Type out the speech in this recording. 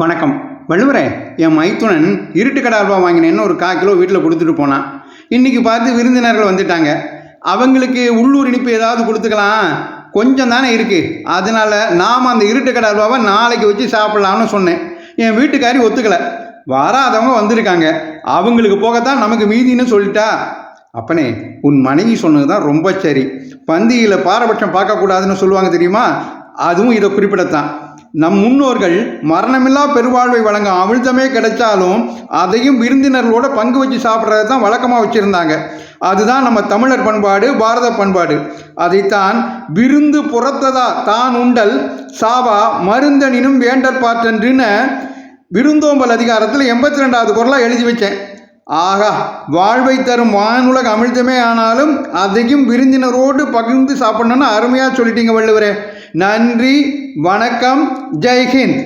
வணக்கம். வள்ளுவரே, என் மைத்துனன் இருட்டு கடை அல்வா வாங்கினேன்னு ஒரு 1/4 கிலோ வீட்டில் கொடுத்துட்டு போனான். இன்றைக்கி பார்த்து விருந்தினர்கள் வந்துட்டாங்க. அவங்களுக்கு உள்ளூர் இனிப்பு ஏதாவது கொடுத்துக்கலாம், கொஞ்சம் தானே இருக்குது. அதனால் நாம் அந்த இருட்டு கடை அல்வாவை நாளைக்கு வச்சு சாப்பிட்லான்னு சொன்னேன். என் வீட்டுக்காரி ஒத்துக்கலை. வராதவங்க வந்திருக்காங்க, அவங்களுக்கு போகத்தான் நமக்கு மீதின்னு சொல்லிட்டா. அப்பனே, உன் மனைவி சொன்னது தான் ரொம்ப சரி. பந்தியில் பாரபட்சம் பார்க்கக்கூடாதுன்னு சொல்லுவாங்க தெரியுமா? அதுவும் இதை குறிப்பிடத்தான். நம் முன்னோர்கள் மரணமில்லா பெருவாழ்வை வழங்க அமிழ்தமே கிடைச்சாலும் அதையும் விருந்தினர்களோட பங்கு வச்சு சாப்பிட்றது தான் வழக்கமாக வச்சுருந்தாங்க. அதுதான் நம்ம தமிழர் பண்பாடு, பாரத பண்பாடு. அதைத்தான் விருந்து புறத்ததா தான் உண்டல் சாவா மருந்தனினும் வேண்டற்பாற்றன்றுன்னு விருந்தோம்பல் அதிகாரத்தில் 82வது குறளாக எழுதி வச்சேன். ஆகா, வாழ்வை தரும் வானுலக அமிழ்தமே ஆனாலும் அதையும் விருந்தினரோடு பகிர்ந்து சாப்பிடணும்னு அருமையாக சொல்லிட்டீங்க வள்ளுவரே. நன்றி, வணக்கம், ஜெய்ஹிந்த்.